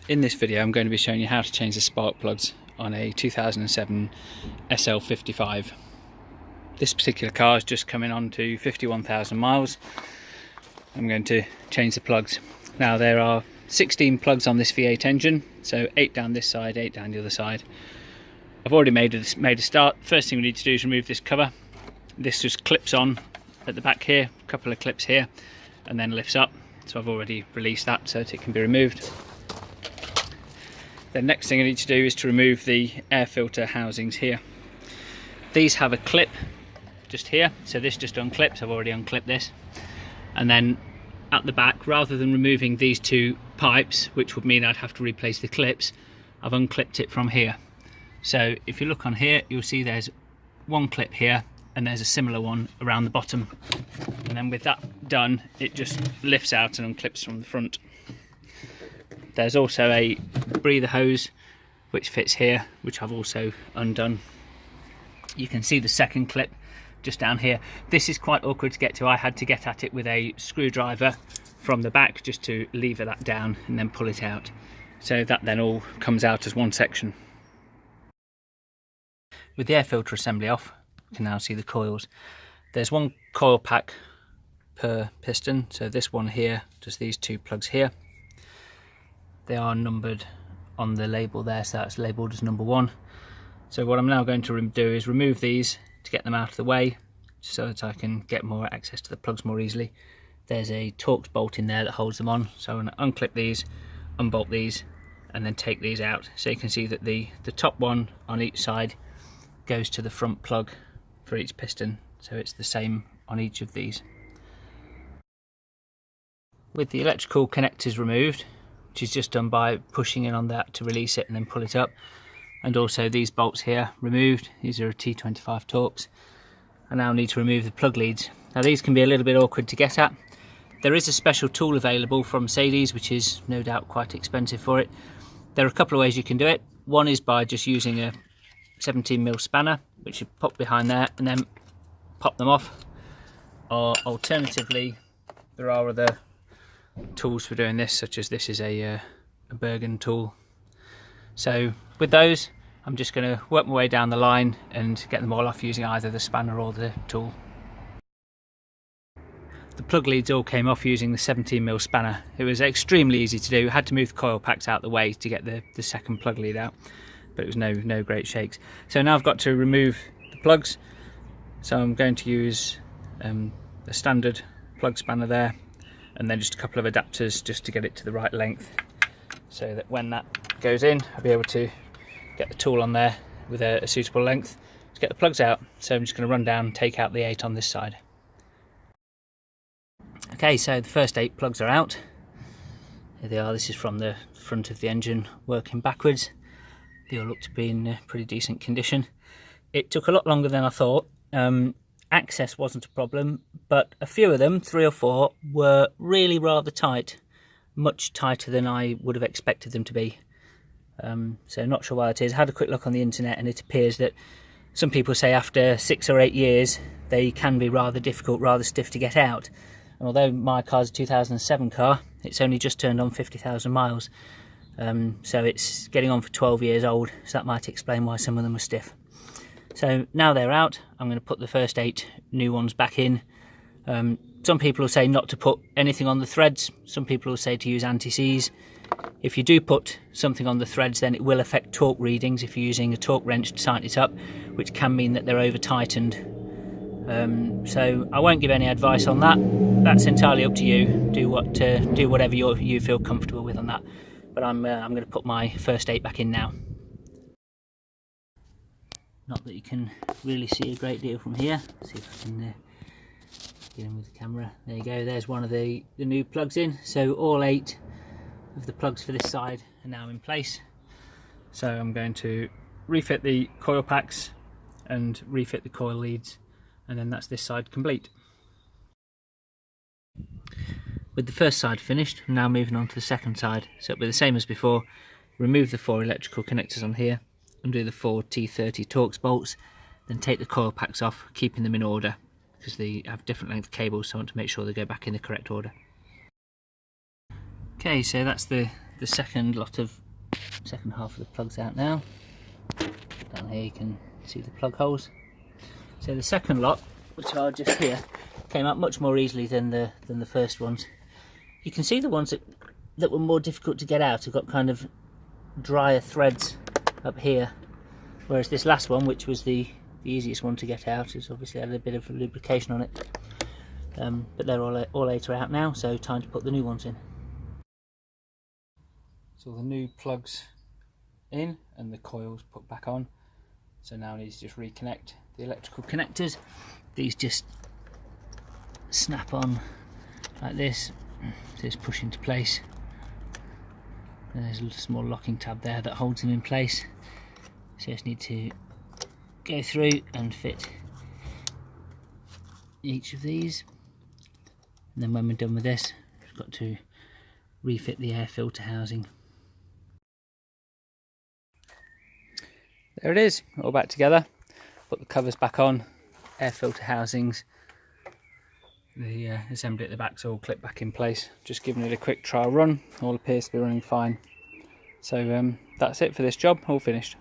In this video I'm going to be showing you how to change the spark plugs on a 2007 SL55. This particular car is just coming on to 51,000 miles. I'm going to change the plugs. Now there are 16 plugs on this V8 engine, so 8 down this side, 8 down the other side. I've already made a start. First thing we need to do is remove this cover. This just clips on at the back here, a couple of clips here, and then lifts up. So I've already released that so that it can be removed. The next thing I need to do is to remove the air filter housings here. These have a clip just here, so this just unclips. I've already unclipped this. And then at the back, rather than removing these two pipes, which would mean I'd have to replace the clips, I've unclipped it from here. So if you look on here, you'll see there's one clip here and there's a similar one around the bottom. And then with that done, it just lifts out and unclips from the front. There's also a breather hose which fits here, which I've also undone. You can see the second clip just down here. This is quite awkward to get to. I had to get at it with a screwdriver from the back just to lever that down and then pull it out. So that then all comes out as one section. With the air filter assembly off, you can now see the coils. There's one coil pack per piston, so this one here, just these two plugs here. They are numbered on the label there, so that's labelled as number 1. So what I'm now going to do is remove these to get them out of the way so that I can get more access to the plugs more easily. There's a Torx bolt in there that holds them on, so I'm going to unclip these, unbolt these, and then take these out. So you can see that the top one on each side goes to the front plug for each piston, so it's the same on each of these. With the electrical connectors removed, which is just done by pushing in on that to release it and then pull it up, and also these bolts here removed. These are a T25 Torx. I now need to remove the plug leads. Now these can be a little bit awkward to get at. There is a special tool available from Mercedes, which is no doubt quite expensive for it. There are a couple of ways you can do it. One is by just using a 17mm spanner, which you pop behind there and then pop them off. Or alternatively, there are other tools for doing this, such as this is a Bergen tool. So with those, I'm just going to work my way down the line and get them all off using either the spanner or the tool. The plug leads all came off using the 17mm spanner. It was extremely easy to do. I had to move the coil packs out of the way to get the second plug lead out, but it was no great shakes. So now I've got to remove the plugs. So I'm going to use a standard plug spanner there, and then just a couple of adapters just to get it to the right length, so that when that goes in, I'll be able to get the tool on there with a suitable length to get the plugs out. So I'm just going to run down and take out the 8 on this side. Okay, so the first 8 plugs are out. Here they are. This is from the front of the engine working backwards. They all look to be in pretty decent condition. It took a lot longer than I thought. Access wasn't a problem, but a few of them, 3 or 4, were really rather tight, much tighter than I would have expected them to be. So not sure why it is. I had a quick look on the internet and it appears that some people say after 6 or 8 years they can be rather difficult, rather stiff to get out. And although my car's a 2007 car, it's only just turned on 50,000 miles. So it's getting on for 12 years old, so that might explain why some of them were stiff. So now they're out, I'm going to put the first 8 new ones back in. Some people will say not to put anything on the threads. Some people will say to use anti-seize. If you do put something on the threads, then it will affect torque readings if you're using a torque wrench to tighten it up, which can mean that they're over tightened. So I won't give any advice on that. That's entirely up to you. Do whatever you feel comfortable with on that. But I'm going to put my first 8 back in now. Not that you can really see a great deal from here. Let's see if I can get in with the camera. There you go. There's one of the new plugs in. So all 8 of the plugs for this side are now in place. So I'm going to refit the coil packs and refit the coil leads, and then that's this side complete. With the first side finished, I'm now moving on to the second side. So it'll be the same as before. Remove the 4 electrical connectors on here, undo the 4 T30 Torx bolts, then take the coil packs off, keeping them in order because they have different length cables, so I want to make sure they go back in the correct order. Okay, so that's the the second half of the plugs out now. Down here you can see the plug holes. So the second lot, which are just here, came out much more easily than the first ones. You can see the ones that were more difficult to get out have got kind of drier threads up here, whereas this last one, which was the easiest one to get out, has obviously had a bit of lubrication on it. But they're all 8 are out now, so time to put the new ones in. So the new plugs in and the coils put back on. So now I need to just reconnect the electrical connectors. These just snap on like this. Just push into place. And there's a little small locking tab there that holds them in place. So I just need to go through and fit each of these. And then when we're done with this, we've got to refit the air filter housing. There it is, all back together. Put the covers back on, air filter housings. The assembly at the back's all clipped back in place. Just giving it a quick trial run. All appears to be running fine. So that's it for this job, all finished.